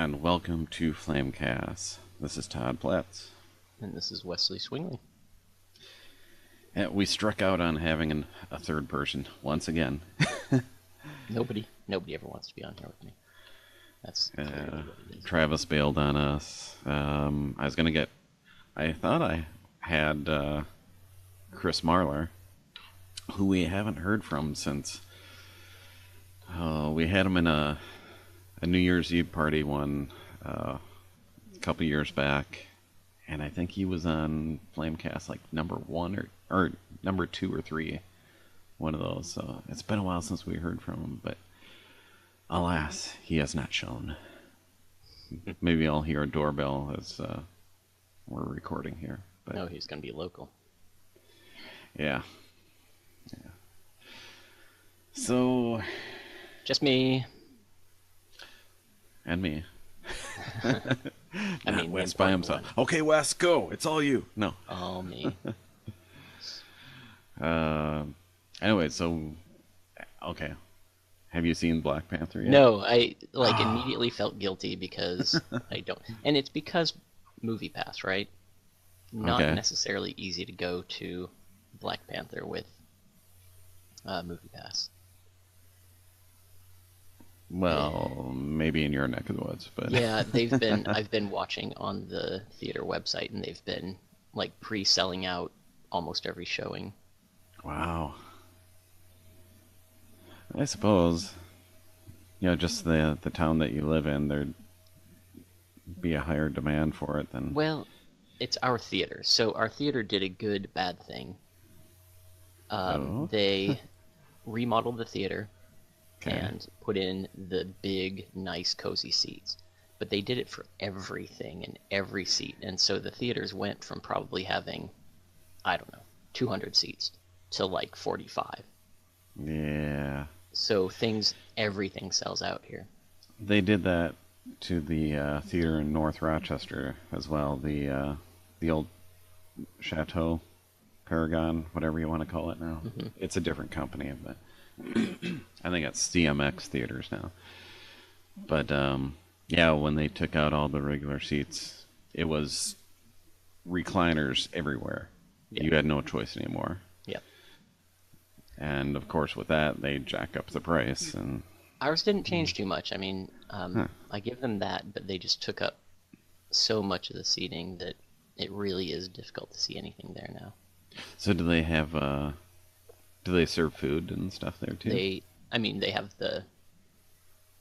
and welcome to Flamecast. This is Todd Platts. And this is Wesley Swingley. And we struck out on having a third person once again. Nobody ever wants to be on here with me. That's clearly what it is. Travis bailed on us. I thought I had Chris Marlar, who we haven't heard from since we had him in a New Year's Eve party a couple years back, and I think he was on Flamecast like number 1 or number 2 or 3, one of those. So it's been a while since we heard from him, but alas, he has not shown. Maybe I'll hear a doorbell as we're recording here. But no, he's going to be local. Yeah. So. Just me. And me. I mean, Wes by himself. Okay, Wes, go. It's all you. No. All me. Anyway, so okay. Have you seen Black Panther yet? No, I immediately felt guilty because I don't. And it's because MoviePass, right? Not necessarily easy to go to Black Panther with MoviePass. Well, maybe in your neck of the woods, but yeah, I've been watching on the theater website, and they've been like pre-selling out almost every showing. Wow. I suppose, just the town that you live in, there'd be a higher demand for it than. Well, it's our theater, so our theater did a good bad thing. They remodeled the theater. Okay. And put in the big, nice, cozy seats. But they did it for everything and every seat. And so the theaters went from probably having, 200 seats to like 45. Yeah. So everything sells out here. They did that to the theater in North Rochester as well. The old Chateau, Paragon, whatever you want to call it now. Mm-hmm. It's a different company, but I think it's CMX Theaters now. But when they took out all the regular seats, it was recliners everywhere. Yeah. You had no choice anymore. Yep. And of course, with that, they jack up the price. And ours didn't change too much. I mean, I give them that, but they just took up so much of the seating that it really is difficult to see anything there now. So do they have? Do they serve food and stuff there too? They have the,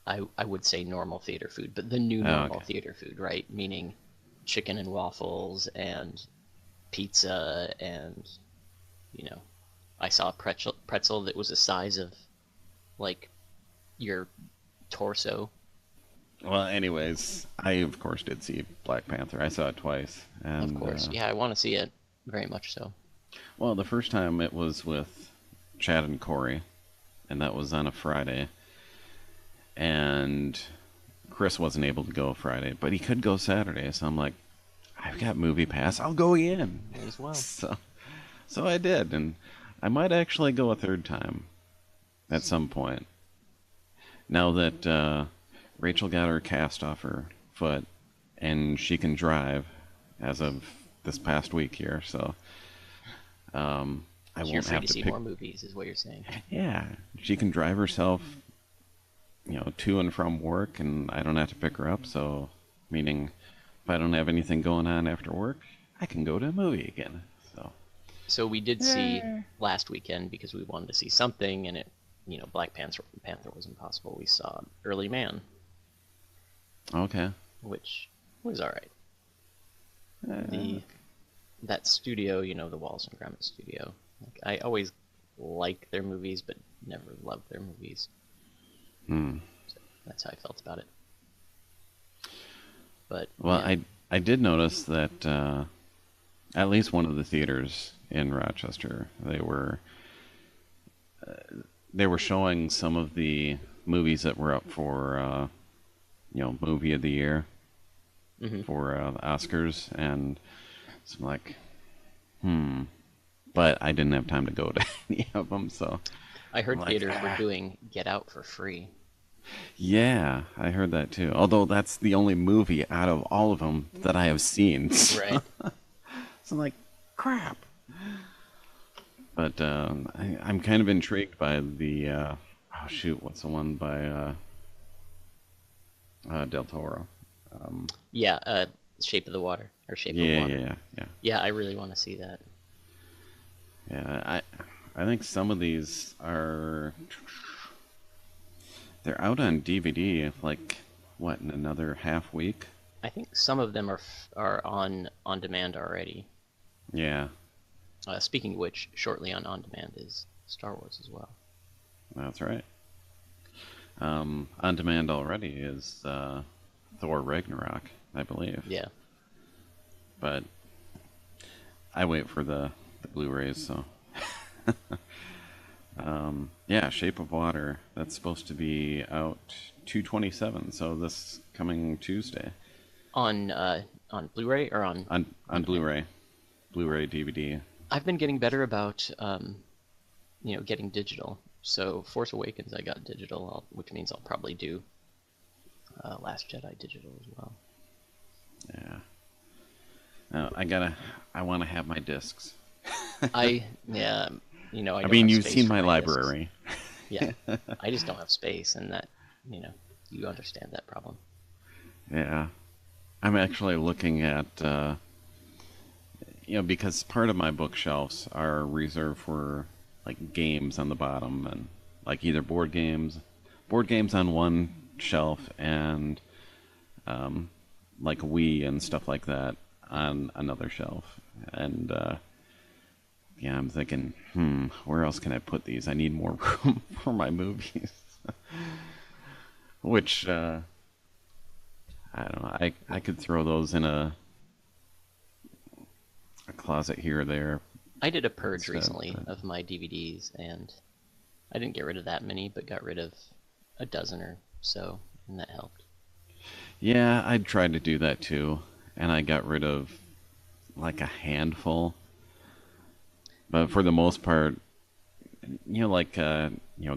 I would say normal theater food, but the new normal theater food, right? Meaning chicken and waffles and pizza and, I saw a pretzel that was the size of, like, your torso. Well, anyways, I of course did see Black Panther. I saw it twice. And, of course, yeah, I want to see it, very much so. Well, the first time it was with Chad and Corey, and that was on a Friday. And Chris wasn't able to go Friday, but he could go Saturday. So I'm like, I've got MoviePass. I'll go in. May as well. So I did, and I might actually go a third time at some point. Now that Rachel got her cast off her foot, and she can drive as of this past week here, so I won't have to see more movies, is what you're saying. Yeah, she can drive herself, to and from work, and I don't have to pick her up. So, meaning, if I don't have anything going on after work, I can go to a movie again. So we did see last weekend because we wanted to see something, and it, Black Panther was impossible. We saw Early Man. Okay. Which was all right. That studio, the Wallace and Gromit studio. I always like their movies, but never loved their movies. So that's how I felt about it. But I did notice that at least one of the theaters in Rochester, they were showing some of the movies that were up for movie of the year for the Oscars, and so I'm like, but I didn't have time to go to any of them, so I heard theaters were doing Get Out for free. Yeah, I heard that too. Although that's the only movie out of all of them that I have seen. Right. So I'm like, crap. But I'm kind of intrigued by the oh shoot, what's the one by Del Toro? Yeah, Shape of the Water or Shape of Yeah, Water. yeah, yeah, Yeah, I really want to see that. yeah. I think some of these are they're out on DVD. Like what in another half week? I think some of them are on demand already. Yeah, Speaking of which, shortly on demand is Star Wars as well. that's right. On demand already is Thor Ragnarok, I believe. Yeah. But I wait for the Blu-rays, so yeah, Shape of Water. That's supposed to be out 2/27, so this coming Tuesday On Blu-ray or on on demand. Blu-ray DVD. I've been getting better about getting digital. So Force Awakens I got digital, which means I'll probably do Last Jedi digital as well. Yeah. I want to have my discs. Yeah, I I don't mean, have you've space seen for my my discs. library. Yeah, I just don't have space, and that you understand that problem. Yeah. I'm actually looking at because part of my bookshelves are reserved for like games on the bottom and like either board games on one shelf and like Wii and stuff like that on another shelf. And yeah, I'm thinking, where else can I put these? I need more room for my movies. Which I don't know. I could throw those in a closet here or there I did a purge instead. recently But of my DVDs, and I didn't get rid of that many, but got rid of a dozen or so, and that helped. yeah, I tried to do that too, and I got rid of like a handful. But for the most part, like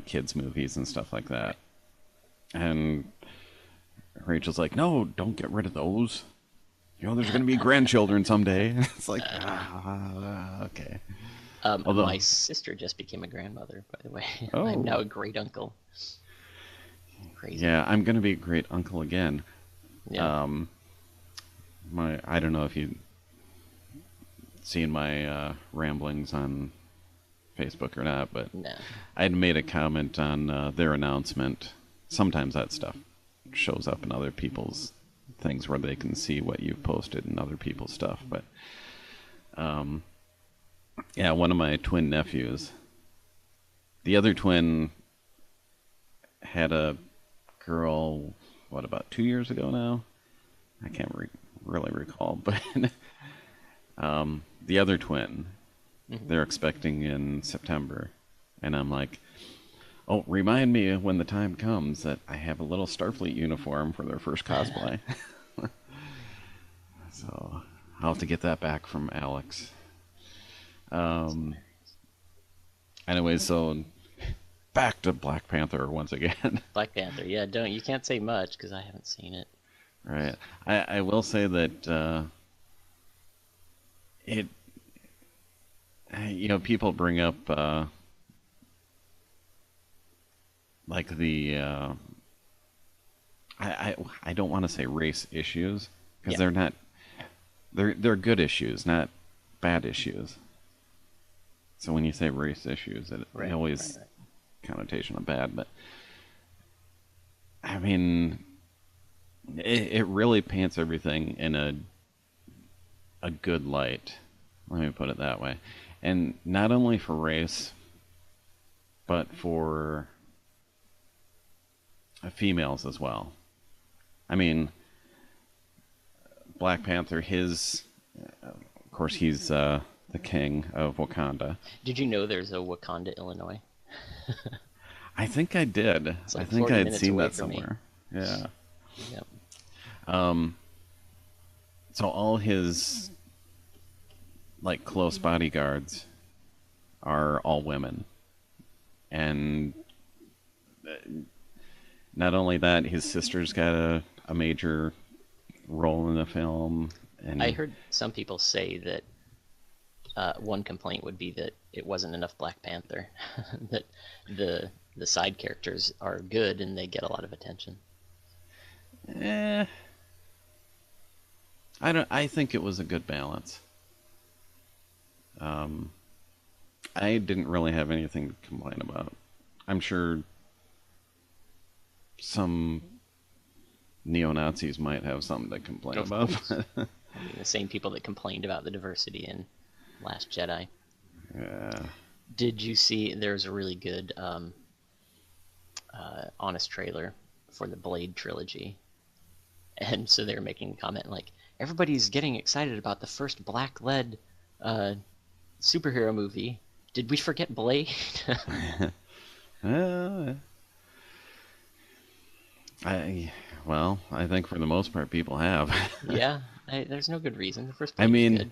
kids movies and stuff like that. Right. And Rachel's like, "No, don't get rid of those. There's going to be grandchildren someday." It's like, okay. My Although, sister just became a grandmother, by the way. I'm oh, now a great uncle. Crazy. yeah, I'm going to be a great uncle again. Yeah. Um, I don't know if you've seen my ramblings on Facebook or not, but Nah. I'd made a comment on their announcement. Sometimes that stuff shows up in other people's things where they can see what you've posted in other people's stuff. But yeah, one of my twin nephews, the other twin had a girl, what, about 2 years ago now? I can't really recall, but the other twin, Hmm. they're expecting in September. And I'm like, oh, remind me when the time comes that I have a little Starfleet uniform for their first cosplay. So I'll have to get that back from Alex. Um, anyway, so back to Black Panther once again. Black Panther. Yeah, you can't say much because I haven't seen it. Right. I will say that it, people bring up like the I don't want to say race issues because Yeah. they're not they're good issues, not bad issues. So when you say race issues, it Right. always Right. connotation of bad, but I mean, it really paints everything in a good light. Let me put it that way, and not only for race, but for females as well. I mean, Black Panther, of course, he's the king of Wakanda. Did you know there's a Wakanda, Illinois? I think I did. It's I like think 40 I'd minutes seen away that from me. somewhere. Yeah. Yep. So all his like close bodyguards are all women, and not only that, his sister's got a major role in the film, I and heard some people say that one complaint would be that it wasn't enough Black Panther, that the side characters are good and they get a lot of attention. eh, I don't. I think it was a good balance. Um, I didn't really have anything to complain about. I'm sure some neo Nazis might have something to complain Of about. course. I mean, the same people that complained about the diversity in Last Jedi. Yeah. Did you see there's a really good honest trailer for the Blade trilogy? And so they're making a comment like, everybody's getting excited about the first black-led superhero movie. Did we forget Blade? Uh, I well, I think for the most part, people have. Yeah, there's no good reason. The first I Blade was mean,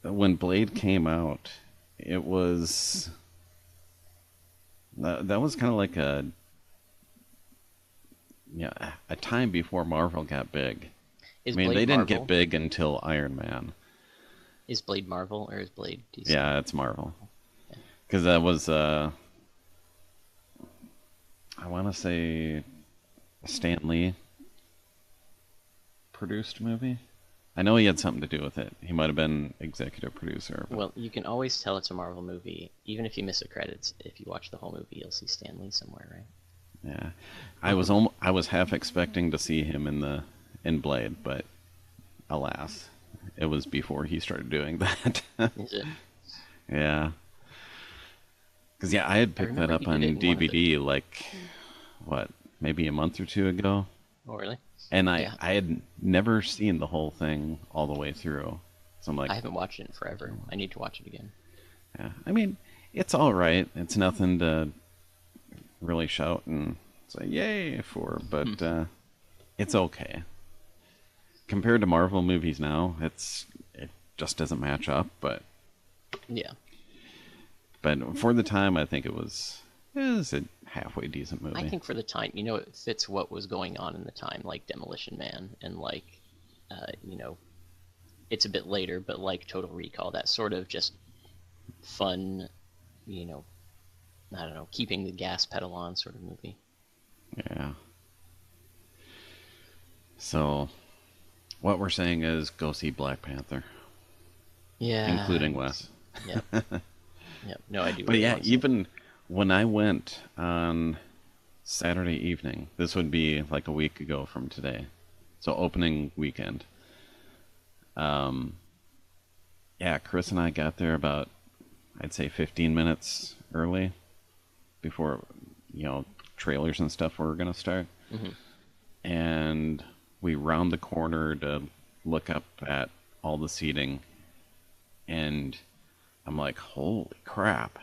good. when Blade came out, it was that was kind of like a time before Marvel got big. I Is mean, Blade they didn't Marvel? get big until Iron Man. Is Blade Marvel or is Blade DC? Yeah, it's Marvel. Yeah. Because that was I want to say a Stan Lee produced movie. I know he had something to do with it. He might have been executive producer. But Well, you can always tell it's a Marvel movie, even if you miss the credits. If you watch the whole movie, you'll see Stan Lee somewhere, right? yeah, I was half expecting to see him in Blade, but alas, it was before he started doing that. Is it? Yeah, because I had picked that remember up he on did it in one of the- DVD like what, maybe a month or two ago. Oh, really? And Yeah. I had never seen the whole thing all the way through. So I'm like, I haven't watched it in forever. I need to watch it again. yeah. I mean, it's all right. It's nothing to really shout and say yay for, but it's okay. Compared to Marvel movies now, it just doesn't match up. Yeah. But for the time, I think it was a halfway decent movie. I think for the time, it fits what was going on in the time, like Demolition Man and like, it's a bit later, but like Total Recall, that sort of just fun, I don't know, keeping the gas pedal on sort of movie. Yeah. So, what we're saying is go see Black Panther, Yeah. including Wes. Yep. Yep. No, I do. But really yeah, want to see it. even when I went on Saturday evening, this would be like a week ago from today, so opening weekend. Yeah, Chris and I got there about, I'd say 15 minutes early before, trailers and stuff were going to start. Mhm. And we round the corner to look up at all the seating, and I'm like, holy crap.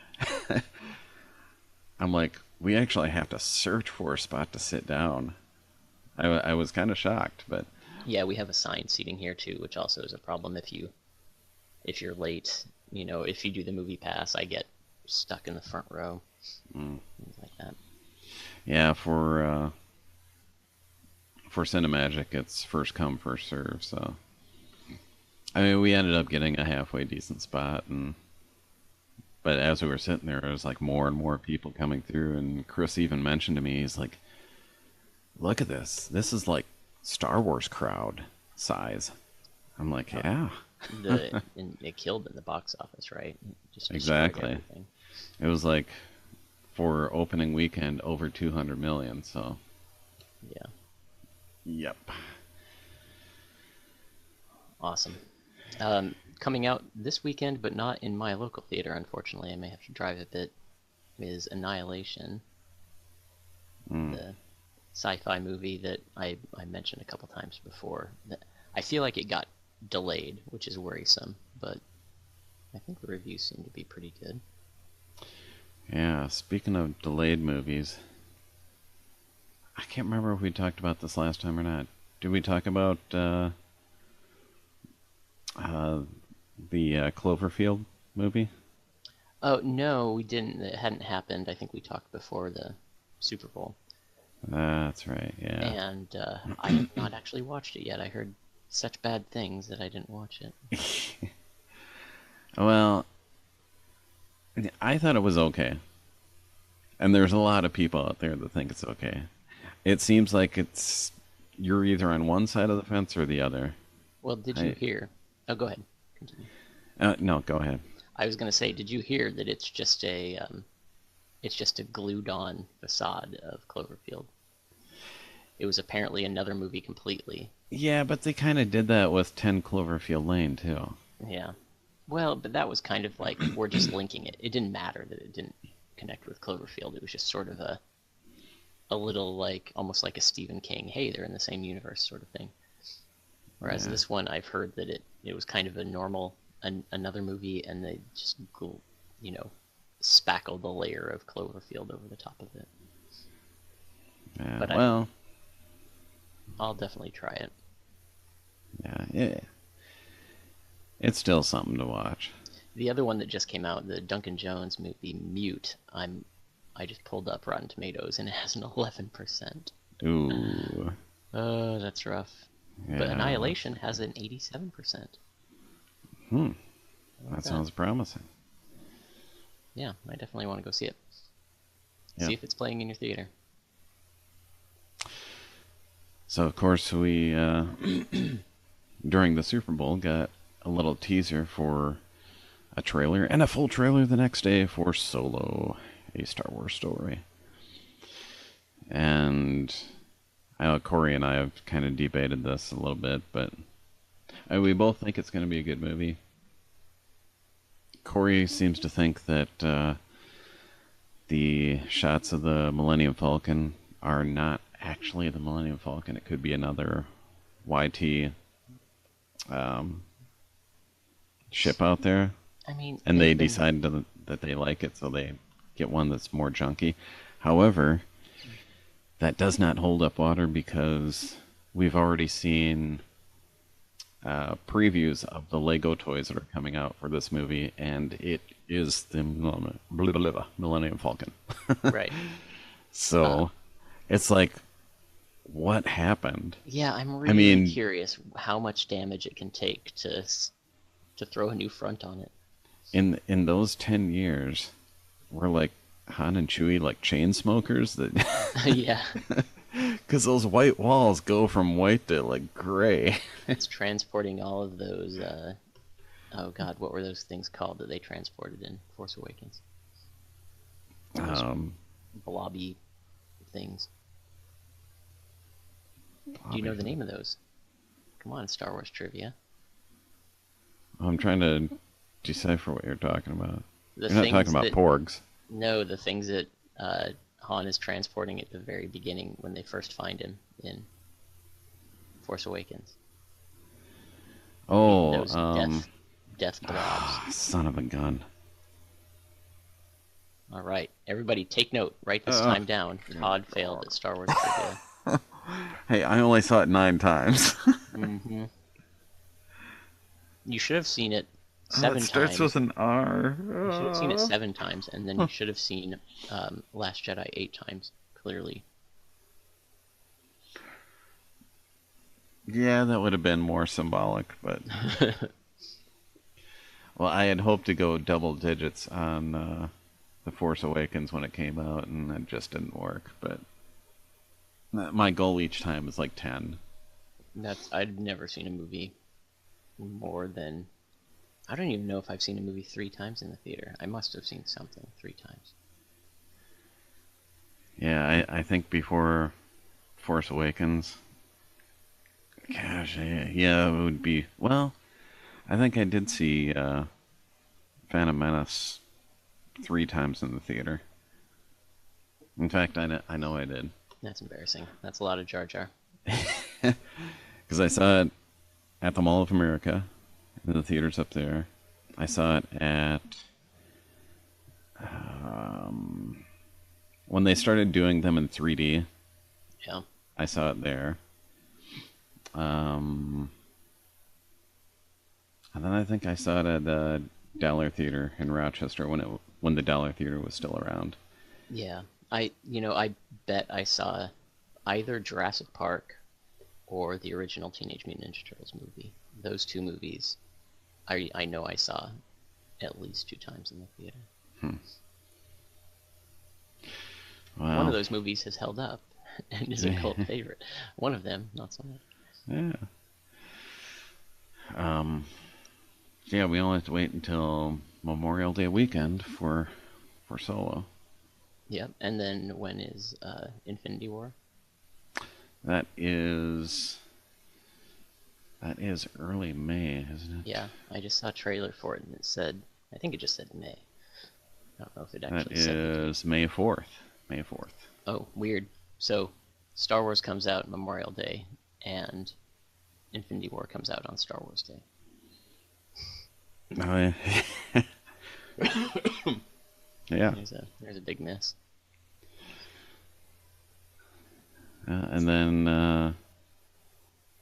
I'm like, we actually have to search for a spot to sit down. I was kind of shocked, but Yeah, we have assigned seating here too, which also is a problem if you're late. If you do the movie pass, I get stuck in the front row. Things like that. yeah, for Cinemagic, it's first come, first serve. So, I mean, we ended up getting a halfway decent spot, but as we were sitting there, there was like more and more people coming through, and Chris even mentioned to me, he's like, "Look at this! This is like Star Wars crowd size." I'm like, "Yeah." And it killed in the box office, right? It just destroyed Exactly. everything. It was like for opening weekend over 200 million. So, Yeah, yep. awesome. Coming out this weekend, but not in my local theater, unfortunately. I may have to drive a bit. Is Annihilation, the sci-fi movie that I mentioned a couple times before. I feel like it got delayed, which is worrisome, but I think the reviews seem to be pretty good. Yeah. Speaking of delayed movies, I can't remember if we talked about this last time or not. Did we talk about the Cloverfield movie? Oh, no, we didn't. It hadn't happened. I think we talked before the Super Bowl. That's right, yeah. And I have not actually watched it yet. I heard such bad things that I didn't watch it. Well, I thought it was okay. And there's a lot of people out there that think it's okay. It seems like you're either on one side of the fence or the other. Well, did you hear? Oh, go ahead. Continue. No, go ahead. I was going to say, did you hear that it's just a glued-on facade of Cloverfield? It was apparently another movie completely. Yeah, but they kind of did that with 10 Cloverfield Lane, too. Yeah. Well, but that was kind of like, we're just linking it. It didn't matter that it didn't connect with Cloverfield. It was just sort of a little like, almost like a Stephen King, hey, they're in the same universe sort of thing. Whereas this one, I've heard that it was kind of a normal, another movie, and they just, spackle the layer of Cloverfield over the top of it. Yeah, but well, I'll definitely try it. Yeah. It's still something to watch. The other one that just came out, the Duncan Jones movie, Mute, I just pulled up Rotten Tomatoes, and it has an 11%. Ooh. Oh, that's rough. Yeah. But Annihilation has an 87%. That sounds promising. Yeah, I definitely want to go see it. Yeah. See if it's playing in your theater. So, of course, we, during the Super Bowl, got a little teaser for a trailer and a full trailer the next day for Solo, a Star Wars story. And I know Corey and I have kind of debated this a little bit, but we both think it's going to be a good movie. Corey seems to think that the shots of the Millennium Falcon are not actually the Millennium Falcon. It could be another YT ship out there. I mean, and they decided that they like it, so they get one that's more junky. However, that does not hold up water because we've already seen previews of the Lego toys that are coming out for this movie, and it is the Millennium Falcon. Right. So it's like, what happened? Yeah, I'm really curious how much damage it can take to throw a new front on it. In those 10 years, we're like Han and Chewie, like chain smokers that. Yeah. Because those white walls go from white to like gray. It's transporting all of those. Oh God, what were those things called that they transported in Force Awakens? Blobby things. Do you know the name of those? Come on, Star Wars trivia. I'm trying to decipher what you're talking about. You're not talking about porgs. No, the things that Han is transporting at the very beginning when they first find him in Force Awakens. Oh, those death blobs. Son of a gun. All right, everybody take note. Write this time down. Todd failed at Star Wars trivia. Hey, I only saw it 9 times. Mm-hmm. You should have seen it 7 times. It starts with an R. You should have seen it 7 times, and then you should have seen Last Jedi 8 times, clearly. Yeah, that would have been more symbolic, but... Well, I had hoped to go double digits on The Force Awakens when it came out, and it just didn't work, but... My goal each time is like 10. I'd never seen a movie more than... I don't even know if I've seen a movie 3 times in the theater. I must have seen something 3 times. Yeah, I think before Force Awakens... Gosh, yeah, it would be... Well, I think I did see Phantom Menace 3 times in the theater. In fact, I know I did. That's embarrassing. That's a lot of Jar Jar. Because I saw it at the Mall of America, in the theaters up there. I saw it at... when they started doing them in 3D. Yeah. I saw it there. And then I think I saw it at the Dollar Theater in Rochester when the Dollar Theater was still around. Yeah. I bet I saw either Jurassic Park or the original Teenage Mutant Ninja Turtles movie. Those two movies, I know I saw at least 2 times in the theater. Wow. One of those movies has held up and is a cult favorite. One of them, not so much. Yeah. Yeah, we only have to wait until Memorial Day weekend for Solo. Yep, and then when is Infinity War? That is early May, isn't it? Yeah, I just saw a trailer for it and it said, I think it just said May. I don't know if it actually said. That is May 4th. May 4th. Oh, weird. So, Star Wars comes out Memorial Day, and Infinity War comes out on Star Wars Day. Oh, yeah. Yeah. There's a big miss. And then,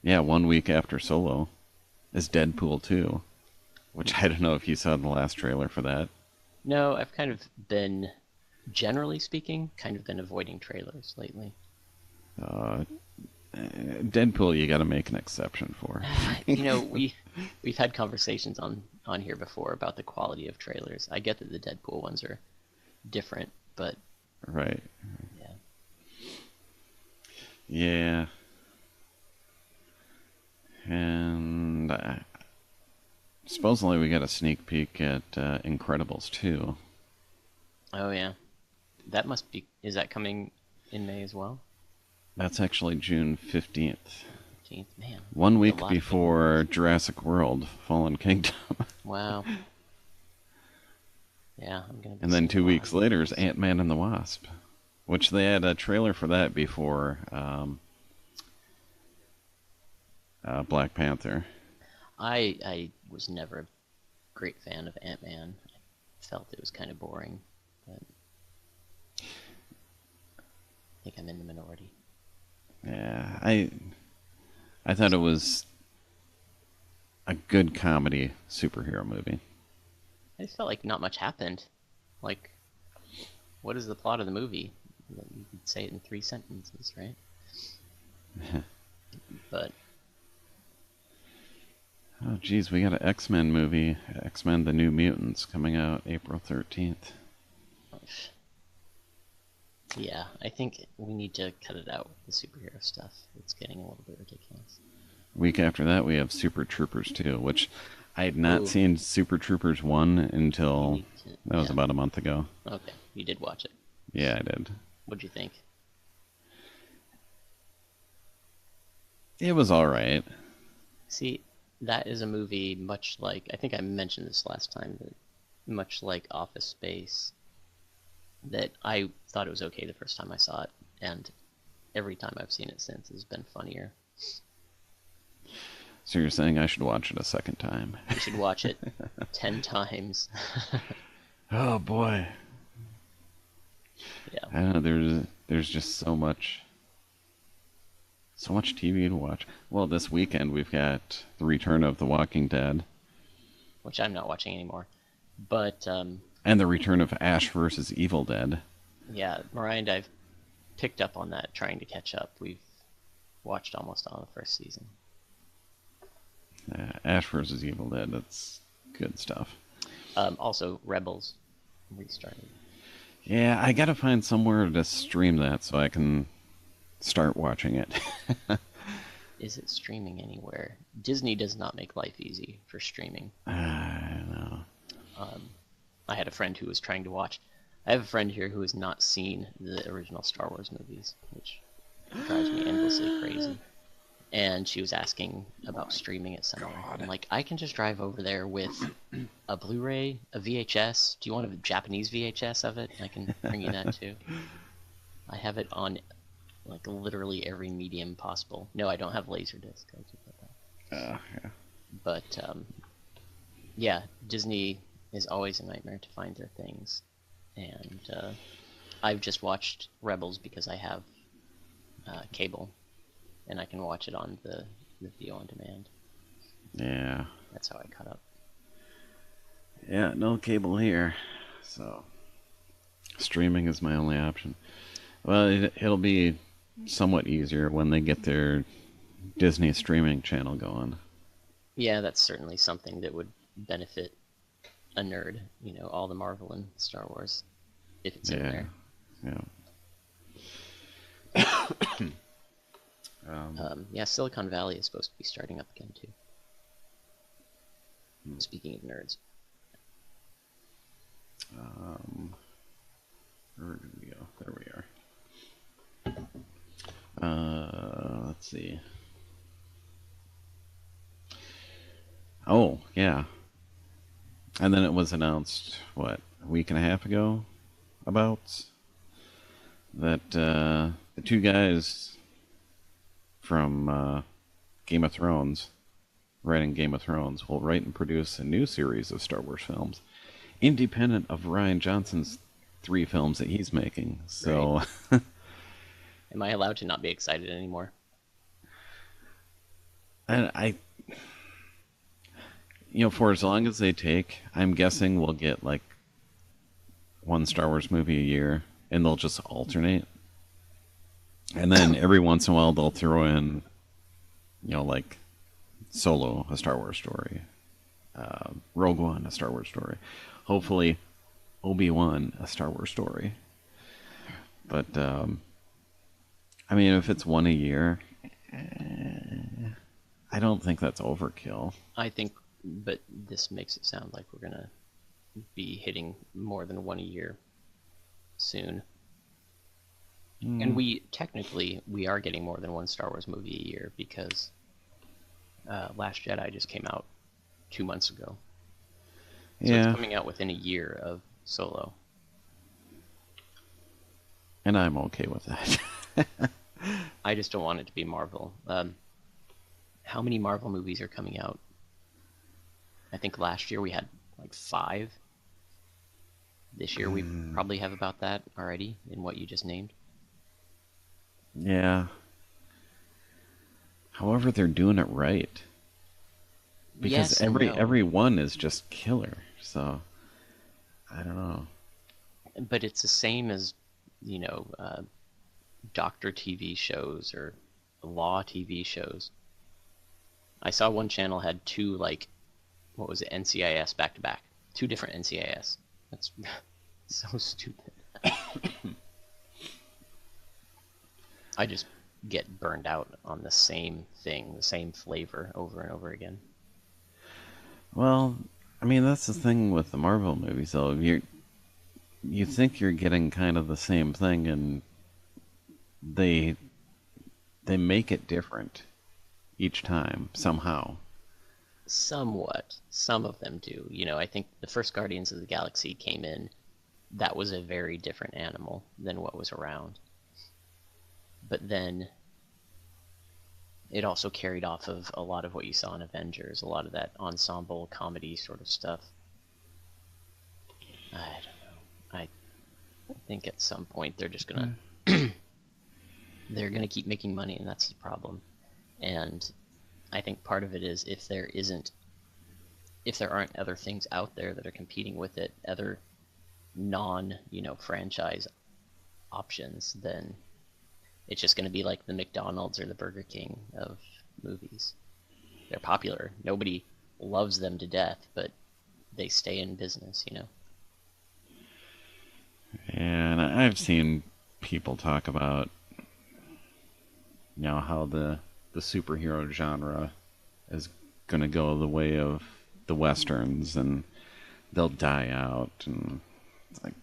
1 week after Solo is Deadpool 2, which I don't know if you saw the last trailer for that. No, I've kind of been, generally speaking, avoiding trailers lately. Deadpool, you got to make an exception for. We've had conversations on here before about the quality of trailers. I get that the Deadpool ones are different, but right. Yeah. Yeah. And supposedly we got a sneak peek at Incredibles 2. Oh yeah, that must be. Is that coming in May as well? That's actually June 15th. 15th, man. 1 week before Jurassic World: Fallen Kingdom. Wow. Yeah, I'm gonna. And then 2 weeks later is Ant-Man and the Wasp, which they had a trailer for that before Black Panther. I was never a great fan of Ant-Man. I felt it was kind of boring, but I think I'm in the minority. Yeah, I thought it was a good comedy superhero movie. I just felt like not much happened. Like, what is the plot of the movie? You could say it in 3 sentences, right? But oh, geez, we got an X-Men movie, X-Men: The New Mutants, coming out April 13th. Yeah, I think we need to cut it out with the superhero stuff. It's getting a little bit ridiculous. Week after that, we have Super Troopers 2, which I had not seen Super Troopers 1 until that was about a month ago. Okay, you did watch it. Yeah, I did. What'd you think? It was all right. See, that is a movie much like, I think I mentioned this last time, that much like Office Space, that I thought it was okay the first time I saw it, and every time I've seen it since has been funnier. So you're saying I should watch it a second time? You should watch it 10 times. Oh boy. Yeah. I don't know, there's just so much TV to watch. Well, this weekend we've got the return of The Walking Dead, which I'm not watching anymore. But and the return of Ash vs. Evil Dead. Yeah, Mariah and I've picked up on that, trying to catch up. We've watched almost all the first season. Ash vs. Evil Dead, that's good stuff. Also, Rebels restarted. Yeah, I gotta find somewhere to stream that so I can start watching it. Is it streaming anywhere? Disney does not make life easy for streaming. I know. I had a friend who was trying to watch. I have a friend here who has not seen the original Star Wars movies, which drives me endlessly crazy. And she was asking about streaming it somewhere. I'm like, I can just drive over there with a Blu-ray, a VHS. Do you want a Japanese VHS of it? I can bring you that too. I have it on like literally every medium possible. No, I don't have Laserdisc. Yeah. But yeah, Disney is always a nightmare to find their things. And I've just watched Rebels because I have cable, and I can watch it on the video on demand. Yeah. That's how I caught up. Yeah, no cable here, so streaming is my only option. Well, it'll be somewhat easier when they get their Disney streaming channel going. Yeah, that's certainly something that would benefit a nerd. You know, all the Marvel and Star Wars, if it's in Yeah, there. yeah. Yeah, Silicon Valley is supposed to be starting up again too. Speaking of nerds. Where did we go? There we are. Let's see. Oh, yeah. And then it was announced, what, a week and a half ago, about that the two guys from Game of Thrones, writing Game of Thrones, will write and produce a new series of Star Wars films, independent of Rian Johnson's 3 films that he's making. So, right. Am I allowed to not be excited anymore? I, you know, for as long as they take, I'm guessing we'll get like one Star Wars movie a year, and they'll just alternate. And then every once in a while, they'll throw in, you know, like Solo, a Star Wars story, Rogue One, a Star Wars story. Hopefully, Obi-Wan, a Star Wars story. But, I mean, if it's one a year, I don't think that's overkill. I think, but this makes it sound like we're going to be hitting more than one a year soon. And we are getting more than one Star Wars movie a year because Last Jedi just came out 2 months ago. So Yeah. It's coming out within a year of Solo. And I'm okay with that. I just don't want it to be Marvel. How many Marvel movies are coming out? I think last year we had like 5. This year we probably have about that already in what you just named. Yeah. However, they're doing it right. Because Yes and no. every one is just killer. So, I don't know. But it's the same as, you know, doctor TV shows or law TV shows. I saw one channel had 2, like, what was it, NCIS back to back. 2 different NCIS. That's so stupid. I just get burned out on the same thing, the same flavor over and over again. Well, I mean, that's the thing with the Marvel movies, though. You think you're getting kind of the same thing, and they make it different each time somehow. Somewhat. Some of them do. You know, I think the first Guardians of the Galaxy came in, that was a very different animal than what was around. But then it also carried off of a lot of what you saw in Avengers, a lot of that ensemble comedy sort of stuff. I don't know. I think at some point they're just gonna they're gonna keep making money, and that's the problem. And I think part of it is if there aren't other things out there that are competing with it, other franchise options, then it's just going to be like the McDonald's or the Burger King of movies. They're popular. Nobody loves them to death, but they stay in business, you know? And I've seen people talk about, you know, how the superhero genre is going to go the way of the Westerns, and they'll die out, and it's like,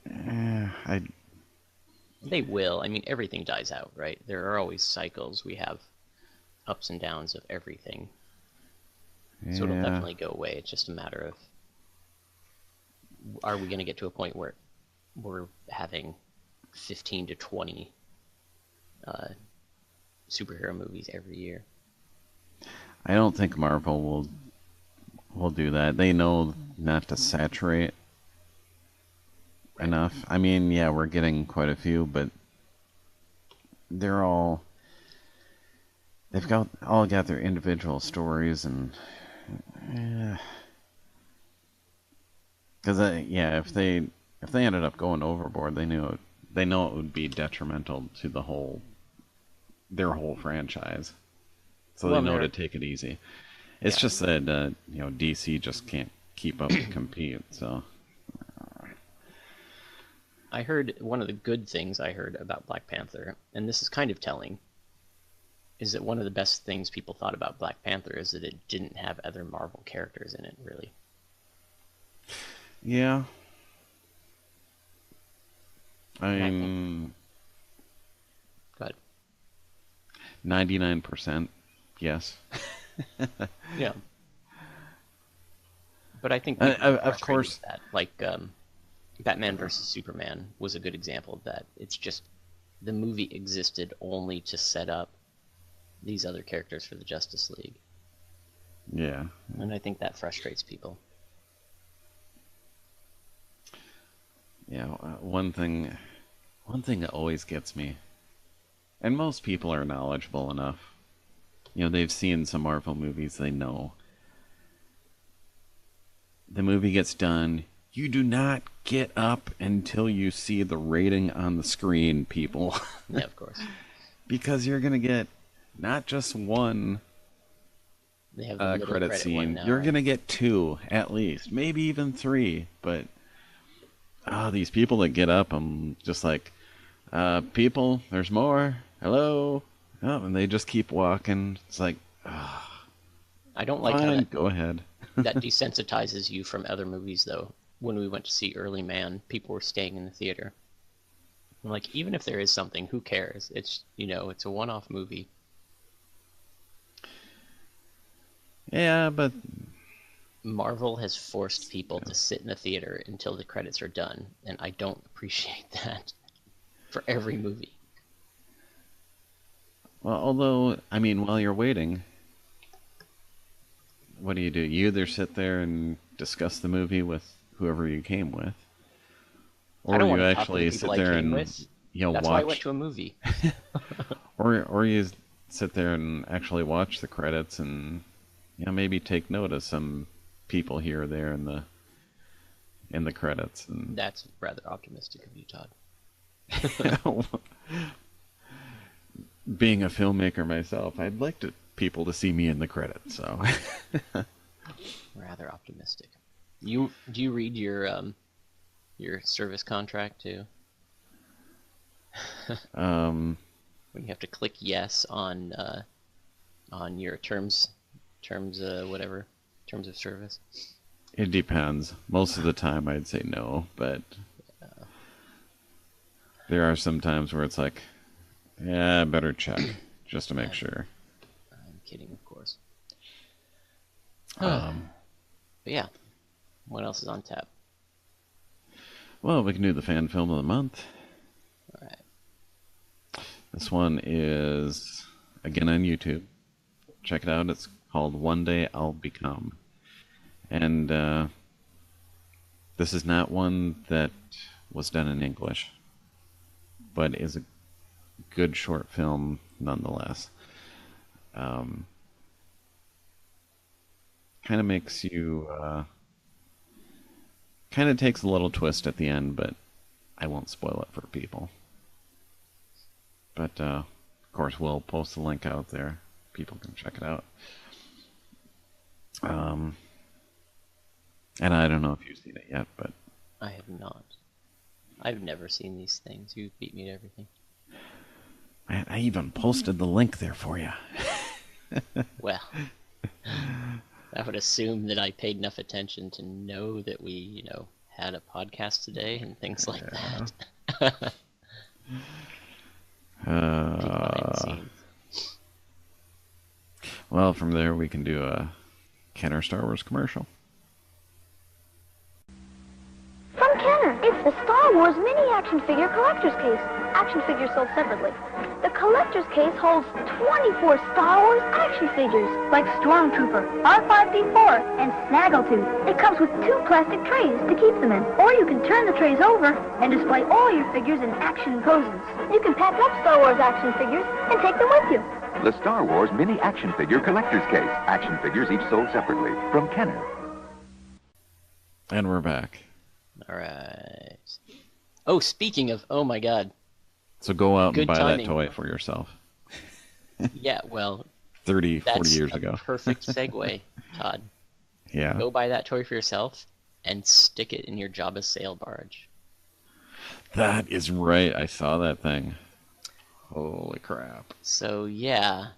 They will. I mean, everything dies out, right? There are always cycles. We have ups and downs of everything. yeah. So it'll definitely go away. It's just a matter of, are we going to get to a point where we're having 15 to 20 superhero movies every year? I don't think Marvel will do that. They know not to saturate enough. I mean, yeah, we're getting quite a few, but they've all got their individual stories, and because if they ended up going overboard, they know it would be detrimental to the whole their whole franchise, so Well, they know they're to take it easy. It's yeah. just that DC just can't keep up and compete. So I heard one of the good things I heard about Black Panther, and this is kind of telling, is that one of the best things people thought about Black Panther is that it didn't have other Marvel characters in it, really. yeah, I And I think, mean, go ahead. 99%, yes. Yeah. But I think people are Of frustrated course, with that. Like, Batman versus Superman was a good example of that. It's just the movie existed only to set up these other characters for the Justice League. yeah. And I think that frustrates people. Yeah, one thing that always gets me, and most people are knowledgeable enough. They've seen some Marvel movies, they know. The movie gets done. You do not get up until you see the rating on the screen, people. Yeah, of course. Because you're going to get not just one They have the middle credit credit one scene. now, You're right? going to get two, at least. Maybe even three. But, these people that get up, I'm just like, people, there's more. Hello? Oh, and they just keep walking. It's like, I don't like how fine, that go ahead. that desensitizes you from other movies, though. When we went to see Early Man, people were staying in the theater. I'm like, even if there is something, who cares? It's it's a one-off movie. Yeah, but Marvel has forced people to sit in the theater until the credits are done, and I don't appreciate that for every movie. well, although I mean, while you're waiting, what do? You either sit there and discuss the movie with whoever you came with, I or don't want you to talk to the actually people sit I there came and with. That's why I went watch, to a movie. or you sit there and actually watch the credits and maybe take note of some people here or there in the credits. And That's rather optimistic of you, Todd. being a filmmaker myself, I'd like people to see me in the credits. So Rather optimistic. Do you read your service contract too? um, When you have to click yes on your terms whatever terms of service. it depends. Most of the time, I'd say no, but there are some times where it's like, yeah, I better check just to make sure. I'm kidding, of course. Um, But yeah, what else is on tap? well, we can do the fan film of the month. All right. This one is again on YouTube. Check it out. It's called One Day I'll Become. And this is not one that was done in English, but is a good short film nonetheless. Kind of makes you, kind of takes a little twist at the end, but I won't spoil it for people. But of course, we'll post the link out there. People can check it out. And I don't know if you've seen it yet, but I have not. I've never seen these things. You beat me to everything. I even posted the link there for you. Well, I would assume that I paid enough attention to know that we, had a podcast today and things like that. Behind the scenes. Well, from there we can do a Kenner Star Wars commercial. From Kenner, it's the Star Wars mini action figure collector's case. Action figures sold separately. The collector's case holds 24 Star Wars action figures, like Stormtrooper, R5-D4, and Snaggletooth. It comes with 2 plastic trays to keep them in, or you can turn the trays over and display all your figures in action poses. You can pack up Star Wars action figures and take them with you. The Star Wars Mini Action Figure Collector's Case. Action figures each sold separately. From Kenner. And we're back. All right. Oh, speaking of, oh my God. So go out Good and buy timing. that toy for yourself. Yeah, well, 30, 40 that's years a ago. perfect segue, Todd. Yeah. Go buy that toy for yourself and stick it in your Jabba sail barge. That is right. I saw that thing. Holy crap. So yeah,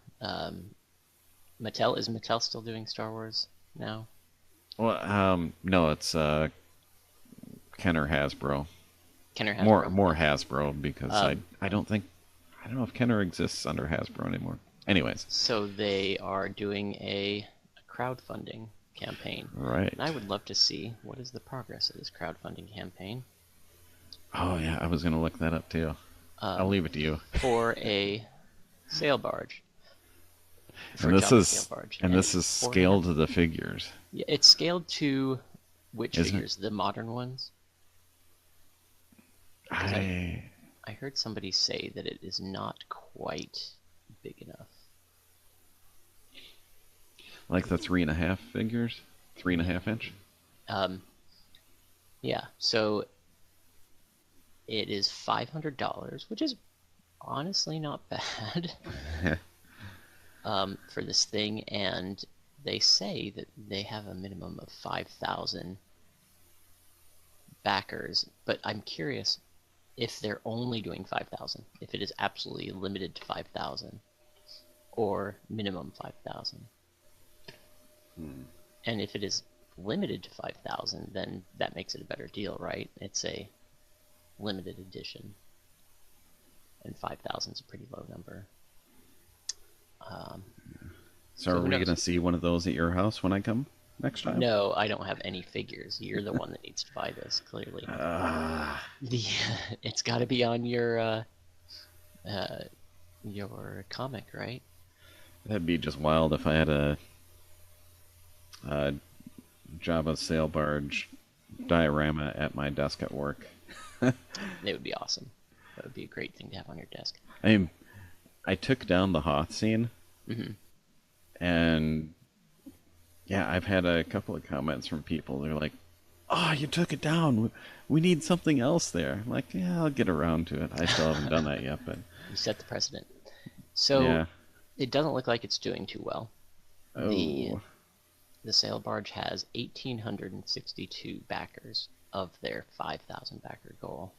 Mattel, is Mattel still doing Star Wars now? Well, no, it's Kenner Hasbro. Kenner Hasbro. More Hasbro because Um, I don't know if Kenner exists under Hasbro anymore. Anyways, So they are doing a crowdfunding campaign. right. And I would love to see what is the progress of this crowdfunding campaign. Oh yeah, I was gonna look that up too. I'll leave it to you. For a sail barge. For And a this Jabba is sail barge. this it's is scaled to the figures. Yeah, it's scaled to which Isn't it? figures? The modern ones? 'Cause I heard somebody say that it is not quite big enough. Like the 3.5 figures, 3.5 inch. Yeah, so it is $500, which is honestly not bad for this thing, and they say that they have a minimum of 5,000 backers, but I'm curious if they're only doing 5,000, if it is absolutely limited to 5,000, or minimum 5,000. And if it is limited to 5,000, then that makes it a better deal, right? It's a limited edition, and 5,000 is a pretty low number. So are who we knows? gonna see one of those at your house when I come next time? No, I don't have any figures. You're the one that needs to buy this, clearly. It's got to be on your comic, right? That'd be just wild if I had a Java sail barge diorama at my desk at work. It would be awesome. That would be a great thing to have on your desk. I took down the Hoth scene, and yeah, I've had a couple of comments from people. They're like, "Oh, you took it down. We need something else there." I'm like, yeah, I'll get around to it. I still haven't done that yet, but You set the precedent. So yeah. it doesn't look like it's doing too well. Oh, The sail barge has 1,862 backers of their 5,000 backer goal.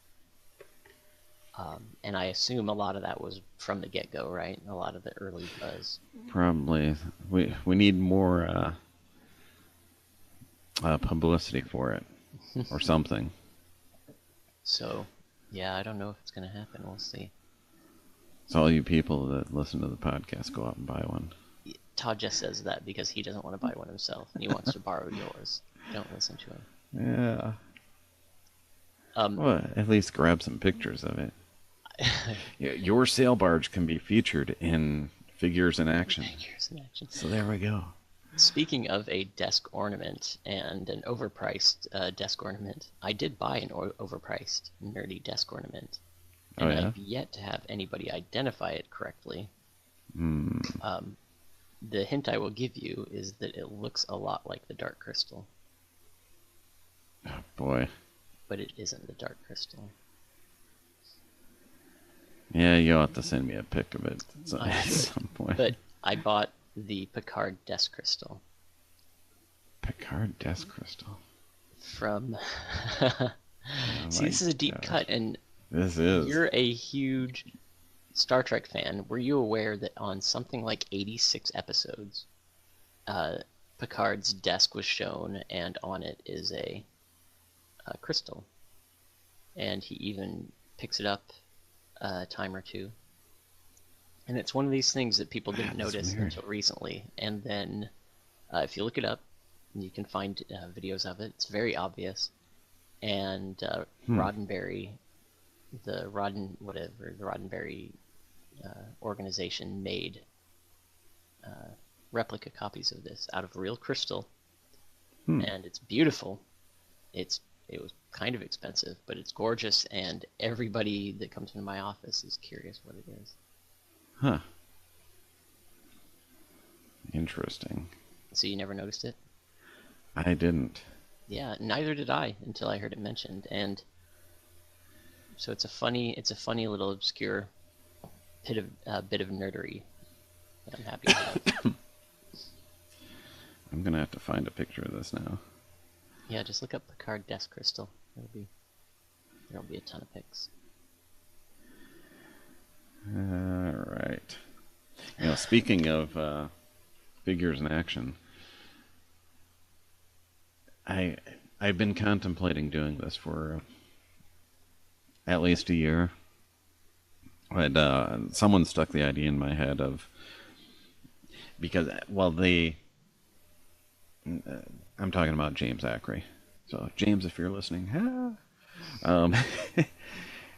And I assume a lot of that was from the get-go, right? A lot of the early buzz. probably. We need more publicity for it, or something. So, yeah, I don't know if it's going to happen. We'll see. So all you people that listen to the podcast, go out and buy one. Todd just says that because he doesn't want to buy one himself, and he wants to borrow yours. Don't listen to him. Yeah. Well, at least grab some pictures of it. Yeah, your sail barge can be featured in Figures in Action. Figures in Action. So there we go. Speaking of a desk ornament and an overpriced desk ornament, I did buy an overpriced nerdy desk ornament. And Oh, yeah? I've yet to have anybody identify it correctly. The hint I will give you is that it looks a lot like the Dark Crystal, Boy. but it isn't the Dark Crystal. Yeah, you'll have to send me a pic of it at I some point. But I bought the Picard Desk Crystal Picard Desk Crystal. from... Oh See, my this is a deep gosh. cut, and This is. you're a huge Star Trek fan. Were you aware that on something like 86 episodes, Picard's desk was shown, and on it is a crystal? And he even picks it up a time or two. And it's one of these things that people didn't That's notice weird. until recently. And then, if you look it up, you can find videos of it. It's very obvious. And Roddenberry, the Roddenberry organization made replica copies of this out of real crystal, and it's beautiful. It was kind of expensive, but it's gorgeous, and everybody that comes into my office is curious what it is. Huh. Interesting. So you never noticed it? I didn't. Yeah, neither did I until I heard it mentioned, and so it's a funny little obscure bit of nerdery I'm happy with that. I'm gonna have to find a picture of this now. Yeah, just look up Picard Death Crystal. There'll be a ton of pics. Alright. Speaking of figures in action, I've been contemplating doing this for at least a year. But someone stuck the idea in my head of, because, I'm talking about James Ackery. So, James, if you're listening,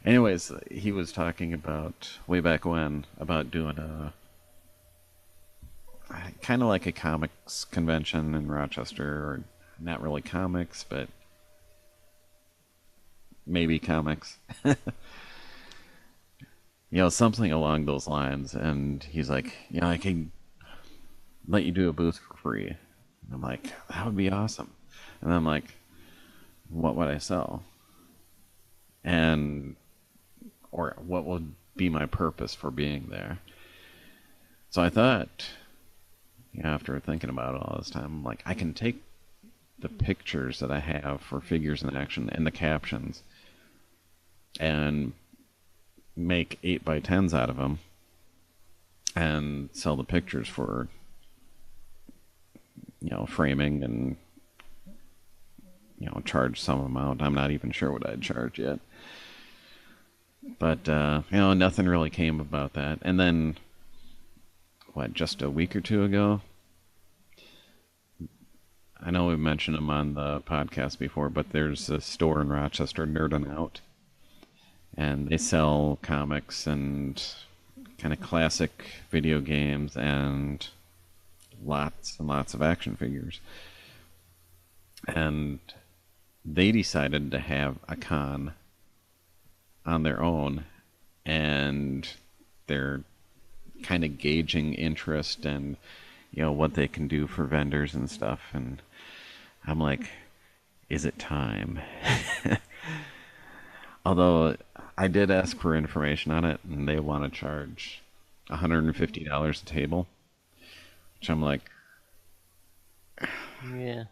anyways, he was talking about, way back when, about doing a kind of like a comics convention in Rochester, or not really comics, but maybe comics. Something along those lines. And he's like, I can let you do a booth for free. And I'm like, that would be awesome. And I'm like, what would I sell? Or what would be my purpose for being there? So I thought, after thinking about it all this time, I'm like, I can take the pictures that I have for figures in action and the captions and make 8x10s out of them and sell the pictures for, framing, and, charge some amount. I'm not even sure what I'd charge yet. But, nothing really came about that. And then, just a week or two ago, I know we've mentioned them on the podcast before, but there's a store in Rochester, Nerdin' Out, and they sell comics and kind of classic video games and lots and lots of action figures. And they decided to have a con on their own, and they're kind of gauging interest and what they can do for vendors and stuff. And I'm like, is it time? Although I did ask for information on it, and they want to charge $150 a table, which I'm like, yeah,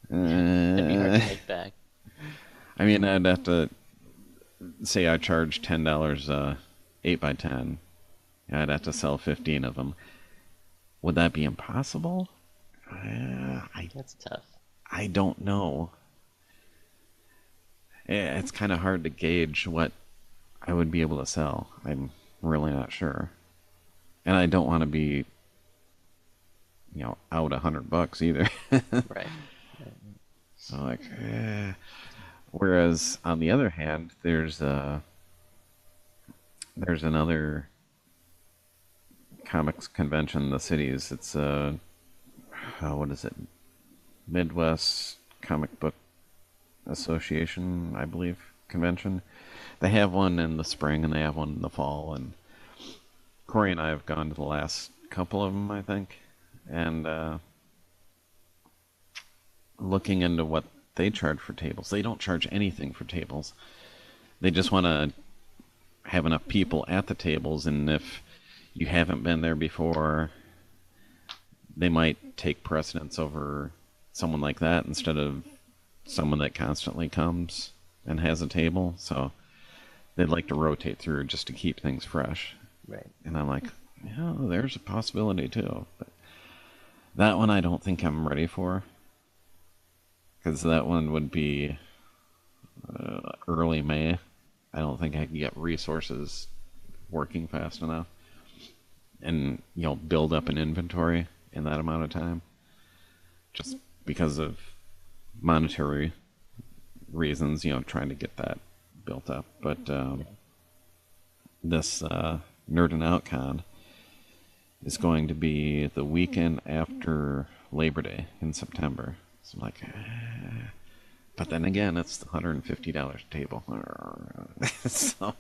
that'd be hard to make back. I mean, I'd have to say I charge $10 8x10. I'd have to sell 15 of them. Would that be impossible? That's tough. I don't know. It's kind of hard to gauge what I would be able to sell. I'm really not sure. And I don't want to be, out $100 either. Right. So like, whereas on the other hand, there's another comics convention in the cities. It's what is it? Midwest Comic Book Association, I believe, convention. They have one in the spring and they have one in the fall, and Corey and I have gone to the last couple of them, I think, and looking into what they charge for tables. They don't charge anything for tables. They just want to have enough people at the tables, and if you haven't been there before, they might take precedence over someone like that instead of someone that constantly comes and has a table. So they'd like to rotate through just to keep things fresh. Right. And I'm like, there's a possibility too. But that one I don't think I'm ready for, because that one would be early May. I don't think I can get resources working fast enough and build up an inventory in that amount of time, just because of monetary reasons, trying to get that built up. But this Nerdin' Out Con is going to be the weekend after Labor Day in September. So I'm like, but then again, it's the $150 a table. So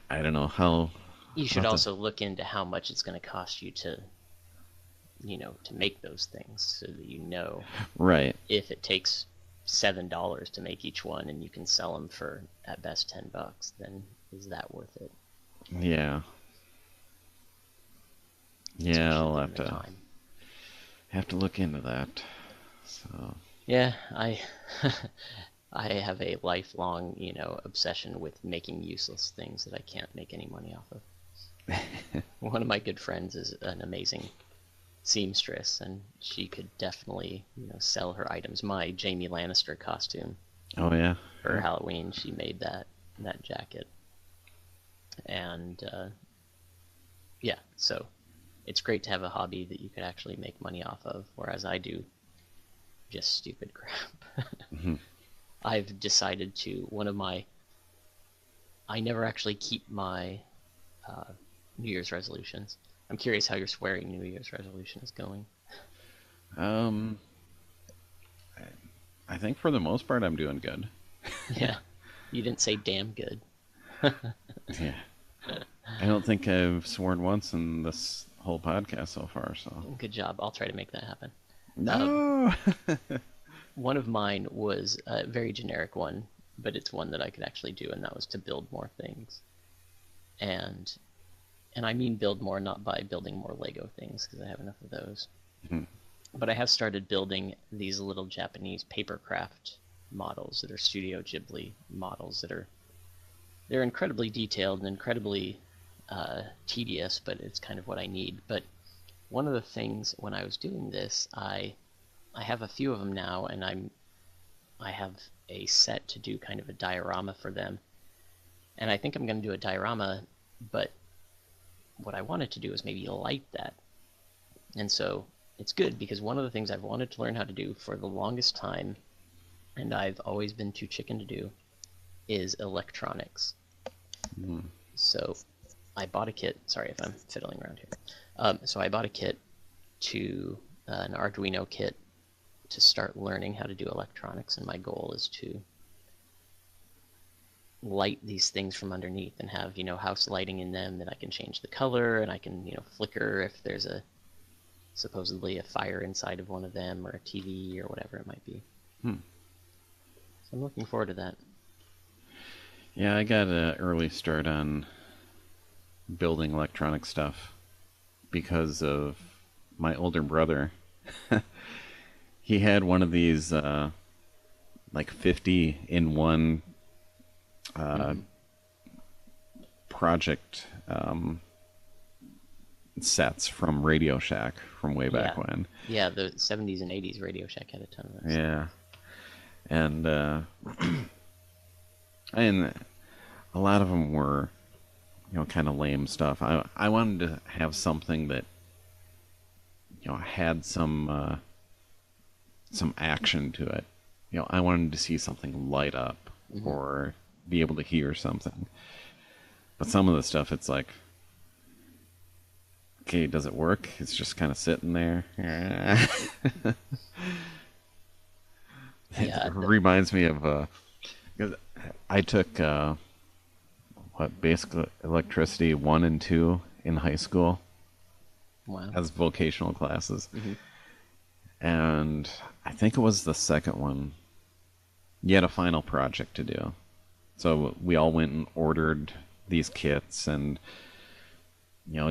I don't know how. You should also look into how much it's going to cost you to make those things, so that right, if it takes $7 to make each one and you can sell them for at best $10, then is that worth it? Yeah. Yeah, I'll especially given the time. have to look into that. So Yeah, I I have a lifelong, obsession with making useless things that I can't make any money off of. One of my good friends is an amazing seamstress, and she could definitely, sell her items. My Jaime Lannister costume oh yeah, for Halloween, she made that jacket, and yeah, so it's great to have a hobby that you could actually make money off of, whereas I do just stupid crap. I've decided to I never actually keep my New Year's resolutions. I'm curious how your swearing New Year's resolution is going. um, I think for the most part I'm doing good. Yeah, you didn't say damn good. Yeah, I don't think I've sworn once in this whole podcast so far. So Good job. I'll try to make that happen. no. One of mine was a very generic one, but it's one that I could actually do, and that was to build more things. And I mean build more, not by building more Lego things, because I have enough of those. But I have started building these little Japanese papercraft models that are Studio Ghibli models they're incredibly detailed and incredibly tedious, but it's kind of what I need. But one of the things when I was doing this, I have a few of them now, and I have a set to do kind of a diorama for them. And I think I'm going to do a diorama, but what I wanted to do is maybe light that. And so it's good, because one of the things I've wanted to learn how to do for the longest time, and I've always been too chicken to do, is electronics. So I bought a kit. Sorry if I'm fiddling around here. So I bought a kit an Arduino kit to start learning how to do electronics, and my goal is to light these things from underneath and have, house lighting in them that I can change the color, and I can, flicker if there's supposedly a fire inside of one of them, or a TV, or whatever it might be. So I'm looking forward to that. Yeah, I got an early start on building electronic stuff because of my older brother. He had one of these like 50-in-1 project sets from Radio Shack from way back when. Yeah, the 70s and 80s Radio Shack had a ton of those. Yeah. And and a lot of them were, kind of lame stuff. I wanted to have something that, had some action to it. I wanted to see something light up or be able to hear something. But some of the stuff, it's like, okay, does it work? It's just kind of sitting there. It reminds me of because I took basic electricity 1 and 2 in high school. Wow. As vocational classes. And I think it was the second one. You had a final project to do. So we all went and ordered these kits and,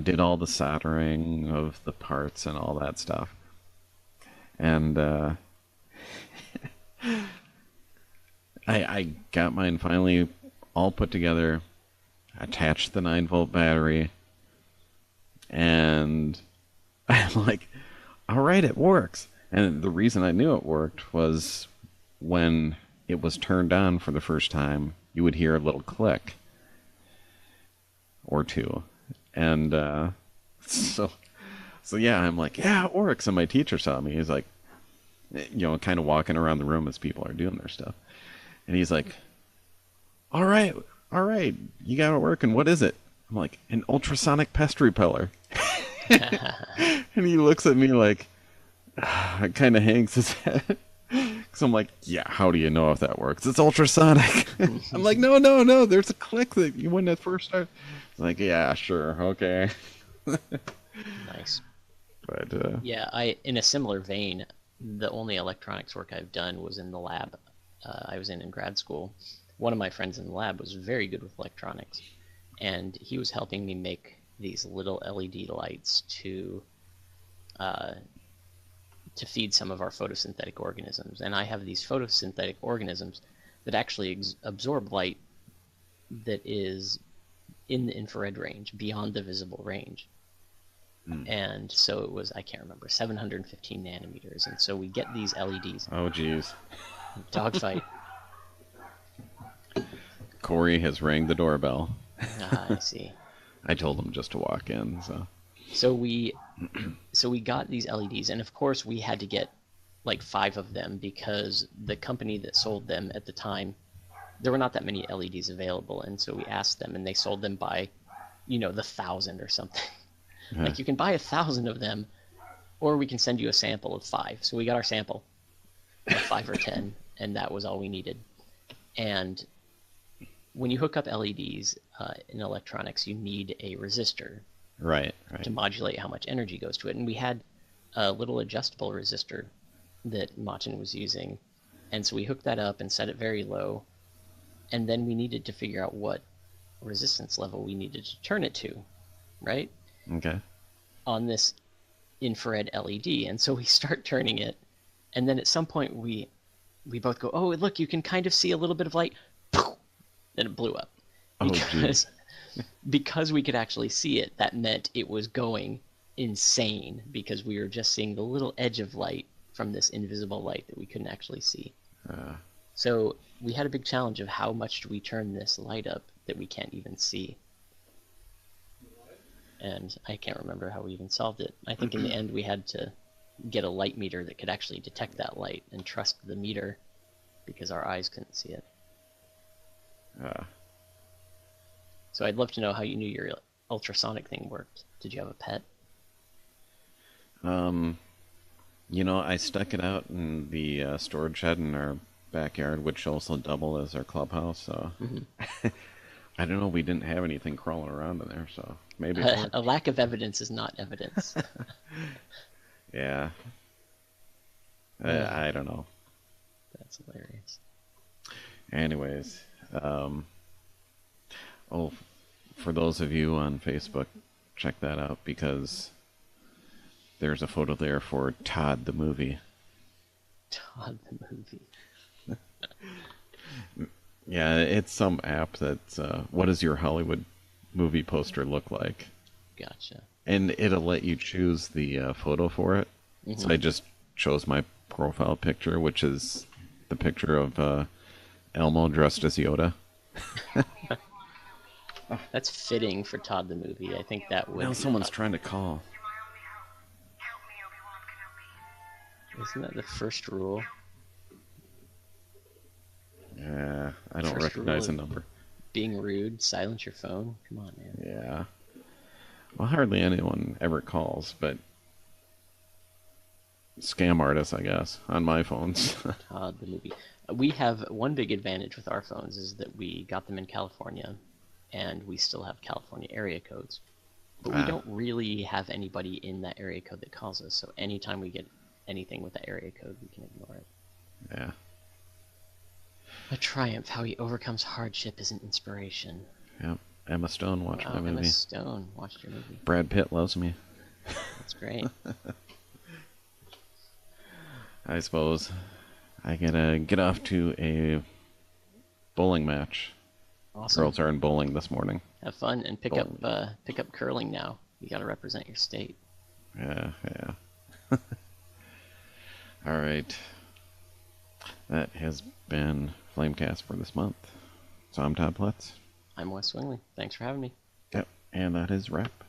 did all the soldering of the parts and all that stuff. And I got mine finally all put together, attached the 9-volt battery, and I'm like, all right, it works. And the reason I knew it worked was when it was turned on for the first time, you would hear a little click or two. And so yeah, I'm like, yeah, it works. And my teacher saw me. He's like, kind of walking around the room as people are doing their stuff. And he's like, all right, you got it working. What is it? I'm like, an ultrasonic pest repeller. And he looks at me like, kind of hangs his head. So I'm like, yeah, how do you know if that works? It's ultrasonic. I'm like, no, there's a click that you wouldn't at first start. He's like, yeah, sure, okay. Nice. But yeah, in a similar vein, the only electronics work I've done was in the lab I was in grad school. One of my friends in the lab was very good with electronics, and he was helping me make these little LED lights to feed some of our photosynthetic organisms. And I have these photosynthetic organisms that actually absorb light that is in the infrared range, beyond the visible range. And so it was, I can't remember, 715 nanometers. And so we get these LEDs. Oh, geez. Dogfight. Corey has rang the doorbell. I see. I told him just to walk in, so. So we got these LEDs, and of course we had to get like 5 of them because the company that sold them at the time, there were not that many LEDs available, and so we asked them, and they sold them by, the 1,000 or something. Yeah. Like, you can buy 1,000 of them, or we can send you a sample of 5. So we got our sample of 5 or 10, and that was all we needed. And when you hook up LEDs in electronics, you need a resistor. Right. To modulate how much energy goes to it. And we had a little adjustable resistor that Machen was using. And so we hooked that up and set it very low. And then we needed to figure out what resistance level we needed to turn it to, right? Okay. On this infrared LED. And so we start turning it. And then at some point we both go, oh, look, you can kind of see a little bit of light. Then it blew up. Because we could actually see it, that meant it was going insane because we were just seeing the little edge of light from this invisible light that we couldn't actually see. So we had a big challenge of how much do we turn this light up that we can't even see. And I can't remember how we even solved it. I think in the end we had to get a light meter that could actually detect that light and trust the meter because our eyes couldn't see it. So I'd love to know how you knew your ultrasonic thing worked. Did you have a pet? I stuck it out in the storage shed in our backyard, which also doubled as our clubhouse. So I don't know. We didn't have anything crawling around in there, so maybe a lack of evidence is not evidence. Yeah. I don't know. That's hilarious. Anyways, for those of you on Facebook, check that out because there's a photo there for Todd the movie. Todd the movie. Yeah, it's some app that's what does your Hollywood movie poster look like? Gotcha. And it'll let you choose the photo for it. Mm-hmm. So I just chose my profile picture, which is the picture of Elmo dressed as Yoda. That's fitting for Todd the movie. I think that would. Now someone's trying to call. Isn't that the first rule? Yeah, I don't recognize the number. Being rude, silence your phone. Come on, man. Yeah. Well, hardly anyone ever calls, but scam artists, I guess, on my phones. Todd the movie. We have one big advantage with our phones is that we got them in California, and we still have California area codes. But we don't really have anybody in that area code that calls us, so anytime we get anything with that area code, we can ignore it. Yeah. A triumph, how he overcomes hardship is an inspiration. Yep. Emma Stone watched my movie. Emma Stone watched your movie. Brad Pitt loves me. That's great. I suppose I gotta get off to a bowling match. Awesome. Girls are in bowling this morning. Have fun and pick up curling now. You gotta represent your state. Yeah. All right. That has been Flamecast for this month. So I'm Todd Pletz. I'm Wes Swingley. Thanks for having me. Yep, and that is wrap.